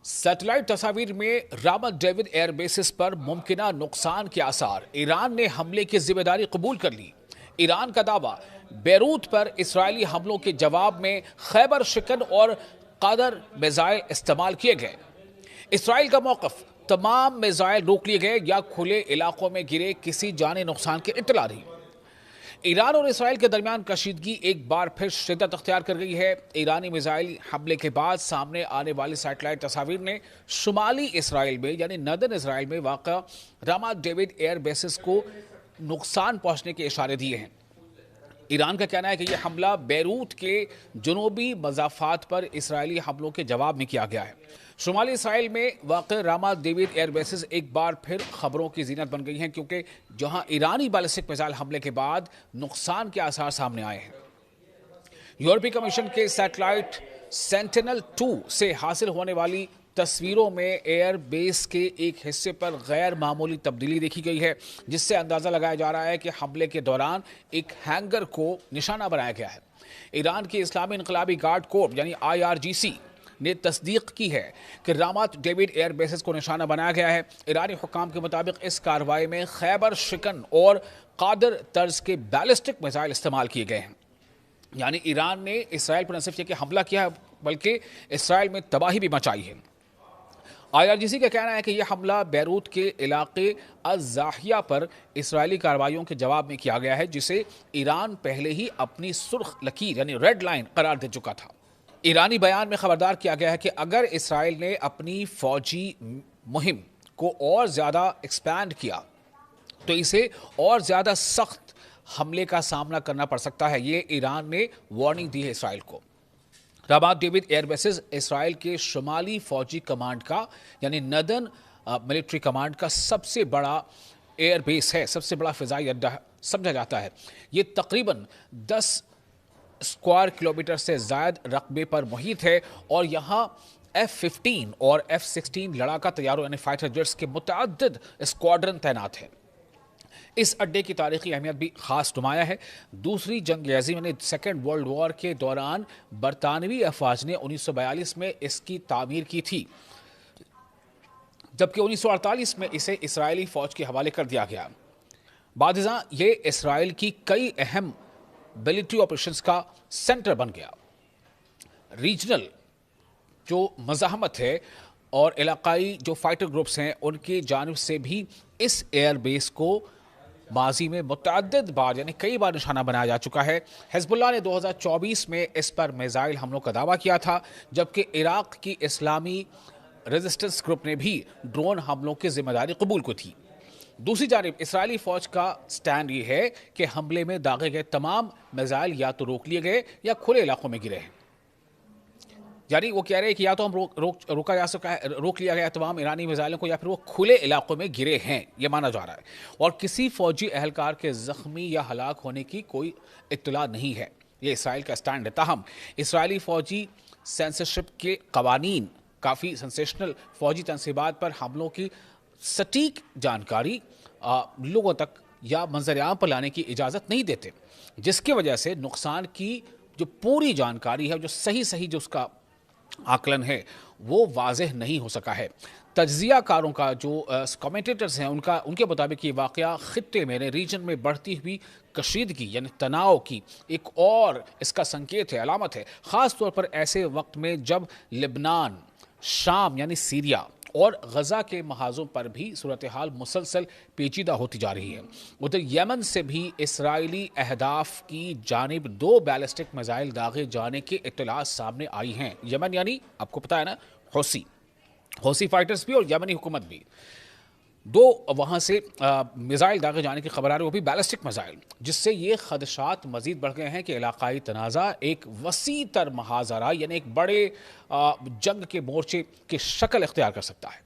Satellite तस्वीर में Ramat David एयरबेसिस पर मुमकिना नुकसान के आसार। ईरान ने हमले की जिम्मेदारी कबूल कर ली। ईरान का दावा, बेरूत पर इस्राएली हमलों के जवाब में खैबर शिकन और कादर मिसाइल इस्तेमाल किए गए। इसराइल का मौकफ, तमाम मिसाइल रोक लिए गए या खुले इलाकों में गिरे, किसी जानी नुकसान की इत्तला नहीं। ईरान और इसराइल के दरमियान कशीदगी एक बार फिर शिद्दत अख्तियार कर गई है। ईरानी मिसाइल हमले के बाद सामने आने वाली सैटेलाइट तस्वीर ने शुमाली इसराइल में यानी नदर्न इसराइल में वाक़ा रामत डेविड एयर बेसिस को नुकसान पहुंचने के इशारे दिए हैं। ईरान का कहना है कि यह हमला बेरूत के जनूबी मज़ाफ़ात पर इसराइली हमलों के जवाब में किया गया है। शुमाली इसराइल में वाक़ रामत डेविड एयर बेसिस एक बार फिर खबरों की जीनत बन गई हैं, क्योंकि जहां ईरानी बैलिस्टिक मिसाइल हमले के बाद नुकसान के आसार सामने आए हैं। यूरोपीय कमीशन के सैटेलाइट सेंटिनल-2 से हासिल होने वाली तस्वीरों में एयर बेस के एक हिस्से पर गैर मामूली तब्दीली देखी गई है, जिससे अंदाजा लगाया जा रहा है कि हमले के दौरान एक हैंगर को निशाना बनाया गया है। ईरान की इस्लामी इनकलाबी गार्ड कोर यानी IRGC ने तस्दीक की है कि रामत डेविड एयर बेसिस को निशाना बनाया गया है। ईरानी हुक्काम के मुताबिक इस कार्रवाई में खैबर शिकन और कादर तर्ज के बैलिस्टिक मिसाइल इस्तेमाल किए गए हैं। यानी ईरान ने इसराइल पर न सिर्फ कि हमला किया है, बल्कि इसराइल में तबाही भी मचाई है। IRGC का कहना है कि यह हमला बेरूत के इलाके अज़ाहिया पर इसराइली कार्रवाइयों के जवाब में किया गया है, जिसे ईरान पहले ही अपनी सुर्ख लकीर यानी रेड लाइन करार दे चुका था। ईरानी बयान में खबरदार किया गया है कि अगर इसराइल ने अपनी फौजी मुहिम को और ज़्यादा एक्सपैंड किया तो इसे और ज़्यादा सख्त हमले का सामना करना पड़ सकता है। ये ईरान ने वार्निंग दी है इसराइल को। रामत डेविड एयरबेसिस इसराइल के शुमाली फौजी कमांड का यानी नदर्न मिलिट्री कमांड का सबसे बड़ा एयरबेस है, सबसे बड़ा फिजाई अड्डा समझा जाता है। ये तकरीबन 10 स्क्वायर किलोमीटर से ज़ायद रकबे पर मुहित है और यहाँ F-15 और F-16 लड़ाका तैयारों यानी फाइटर जेट्स के मुतअद्दिद स्क्वाड्रन तैनात है। इस अड्डे की तारीखी अहमियत भी खास नुमाया है। दूसरी जंग अज़ीम यानी सेकेंड वर्ल्ड वॉर के दौरान बरतानवी अफवाज ने 1942 में इसकी तामीर की थी, जबकि 1948 में इसे इसराइली फौज के हवाले कर दिया गया। बादशाह ये इसराइल की कई अहम मिलिट्री ऑपरेशंस का सेंटर बन गया। रीजनल जो मज़ाहमत है और इलाकाई जो फाइटर ग्रुप्स हैं, उनकी जानिब से भी इस एयरबेस को माजी में मुतअद्दिद बार यानी कई बार निशाना बनाया जा चुका है। हिज़्बुल्लाह ने 2024 में इस पर मिसाइल हमलों का दावा किया था, जबकि इराक की इस्लामी रेजिस्टेंस ग्रुप ने भी ड्रोन हमलों की जिम्मेदारी कबूल की थी। दूसरी जानिब इसराइली फौज का स्टैंड ये है कि हमले में दागे गए तमाम मिसाइल या तो रोक लिए गए या खुले इलाकों में गिरे हैं। यानी वो कह रहे हैं कि या तो हम रोका जा सका है, रोक लिया गया तमाम ईरानी मिसाइलों को, या फिर वो खुले इलाकों में गिरे हैं, ये माना जा रहा है। और किसी फौजी अहलकार के जख्मी या हलाक होने की कोई इत्तला नहीं है। ये इसराइल का स्टैंड है। ताहम इसराइली फौजी सेंसरशिप के कवानीन काफ़ी सेंसेशनल फौजी तनसीबात पर हमलों की सटीक जानकारी लोगों तक या मंजर-ए-आम पर लाने की इजाज़त नहीं देते, जिसकी वजह से नुकसान की जो पूरी जानकारी है, जो सही जो उसका आकलन है, वो वाज़ेह नहीं हो सका है। तज्ज़ियाकारों का जो कमेंटेटर्स हैं उनके मुताबिक ये वाक़या ख़ित्ते में रीजन में बढ़ती हुई कशीदगी यानी तनाव की एक और इसका संकेत है, अलामत है। ख़ास तौर पर ऐसे वक्त में जब लिबनान, शाम यानी सीरिया और गजा के महाजों पर भी सूरत हाल मुसलसल पेचीदा होती जा रही है। उधर यमन से भी इसराइली अहदाफ की जानिब 2 बैलिस्टिक मिसाइल दागे जाने की इत्तलात सामने आई हैं। यमन यानी आपको पता है ना, हौसी फाइटर्स भी और यमनी हुकूमत भी, 2 वहाँ से मिसाइल दागे जाने की खबर आ रही है, वो भी बैलिस्टिक मिसाइल, जिससे ये खदशात मजीद बढ़ गए हैं कि इलाकाई तनाज़ा एक वसी तर महाजरा यानी एक बड़े जंग के मोर्चे की शक्ल इख्तियार कर सकता है।